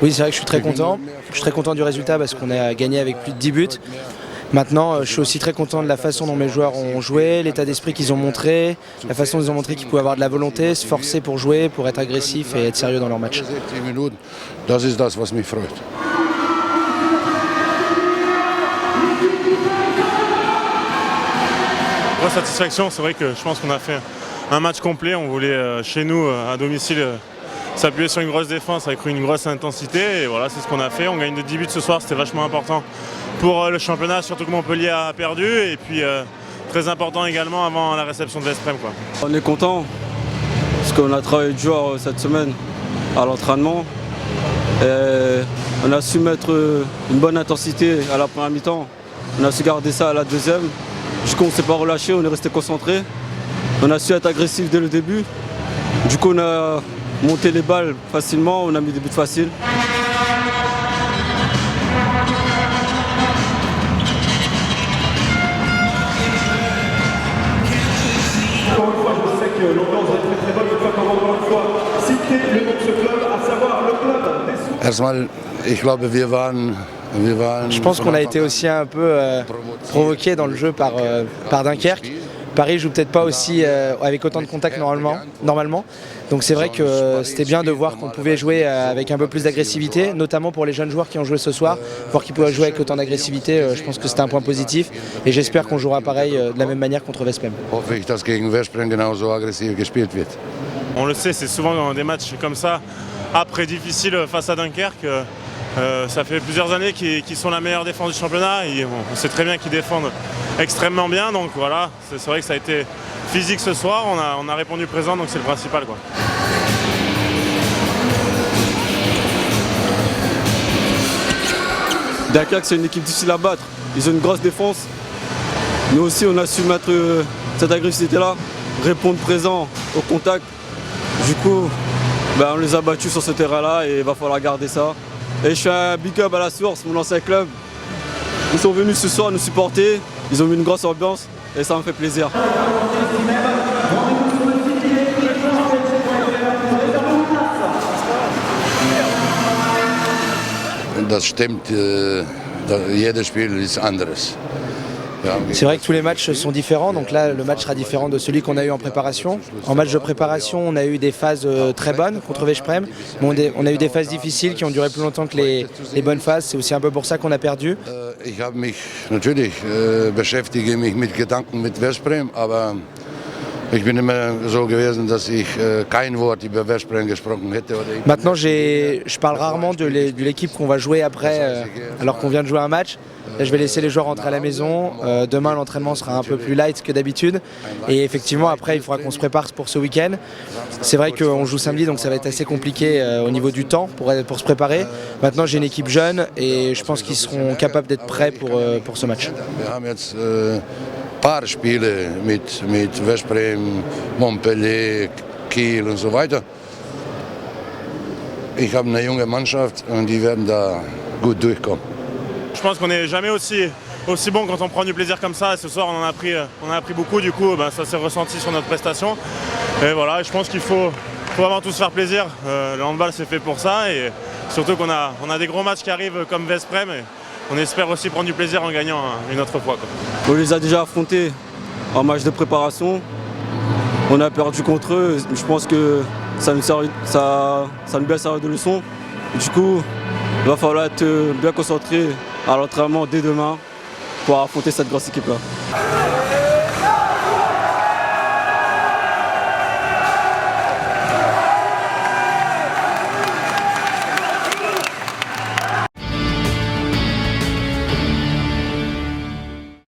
Oui, c'est vrai que je suis très content. Je suis très content du résultat parce qu'on a gagné avec plus de 10 buts. Maintenant, je suis aussi très content de la façon dont mes joueurs ont joué, l'état d'esprit qu'ils ont montré, la façon dont ils ont montré qu'ils pouvaient avoir de la volonté, se forcer pour jouer, pour être agressifs et être sérieux dans leur match. Grosse satisfaction, c'est vrai que je pense qu'on a fait un match complet. On voulait chez nous, à domicile, s'appuyer sur une grosse défense avec une grosse intensité. Et voilà, c'est ce qu'on a fait. On gagne de 10 buts ce soir, c'était vachement important pour le championnat, surtout que Montpellier a perdu. Et puis très important également avant la réception de Veszprém, quoi. On est content parce qu'on a travaillé dur cette semaine à l'entraînement. On a su mettre une bonne intensité à la première mi-temps. On a su garder ça à la deuxième. Du coup, on ne s'est pas relâché, on est resté concentré. On a su être agressif dès le début. Du coup, on a monté les balles facilement, on a mis des buts faciles. Encore une fois, je sais que l'ambiance est très très bonne. Je peux encore une fois citer le nom de ce club, à savoir le club des Sous. Je pense qu'on a été aussi un peu provoqué dans le jeu par Dunkerque. Paris joue peut-être pas aussi avec autant de contacts normalement. Donc c'est vrai que c'était bien de voir qu'on pouvait jouer avec un peu plus d'agressivité, notamment pour les jeunes joueurs qui ont joué ce soir. Voir qu'ils pouvaient jouer avec autant d'agressivité, je pense que c'était un point positif. Et j'espère qu'on jouera pareil de la même manière contre Veszprém. On le sait, c'est souvent dans des matchs comme ça, après difficiles face à Dunkerque. Ça fait plusieurs années qu'ils sont la meilleure défense du championnat. Et on sait très bien qu'ils défendent extrêmement bien. Donc voilà, c'est vrai que ça a été physique ce soir. On a répondu présent, donc c'est le principal, quoi. Dunkerque, c'est une équipe difficile à battre. Ils ont une grosse défense. Nous aussi, on a su mettre cette agressivité-là, répondre présent au contact. Du coup, on les a battus sur ce terrain-là et il va falloir garder ça. Et je fais un big up à la Source, mon ancien club. Ils sont venus ce soir nous supporter, ils ont mis une grosse ambiance et ça me fait plaisir. Das stimmt, jedes Spiel ist anderes. C'est vrai que tous les matchs sont différents, donc là le match sera différent de celui qu'on a eu en préparation. En match de préparation, on a eu des phases très bonnes contre Veszprém, mais on a eu des phases difficiles qui ont duré plus longtemps que les bonnes phases. C'est aussi un peu pour ça qu'on a perdu. Ich habe mich natürlich beschäftige mich mit Gedanken mit Veszprém, aber ich bin immer so gewesen, dass ich kein Wort über Veszprém gesprochen hätte. Maintenant, je parle rarement de l'équipe qu'on va jouer après, alors qu'on vient de jouer un match. Là, je vais laisser les joueurs rentrer à la maison. Demain, l'entraînement sera un peu plus light que d'habitude. Et effectivement, après, il faudra qu'on se prépare pour ce week-end. C'est vrai qu'on joue samedi, donc ça va être assez compliqué au niveau du temps pour se préparer. Maintenant, j'ai une équipe jeune et je pense qu'ils seront capables d'être prêts pour ce match. Paar Spiele mit Veszprém, Montpellier, Kiel und so weiter. Ich habe eine junge Mannschaft und die werden da gut durchkommen. Je pense qu'on n'est jamais aussi bon quand on prend du plaisir comme ça. Et ce soir, on en a pris beaucoup. Du coup, ça s'est ressenti sur notre prestation. Et voilà, je pense qu'il faut vraiment tous faire plaisir. Le handball, c'est fait pour ça. Et surtout qu'on a des gros matchs qui arrivent comme Veszprém. Et on espère aussi prendre du plaisir en gagnant une autre fois, quoi. On les a déjà affrontés en match de préparation. On a perdu contre eux. Je pense que ça nous bien servir de leçon. Du coup, il va falloir être bien concentré à l'entraînement dès demain pour affronter cette grosse équipe-là.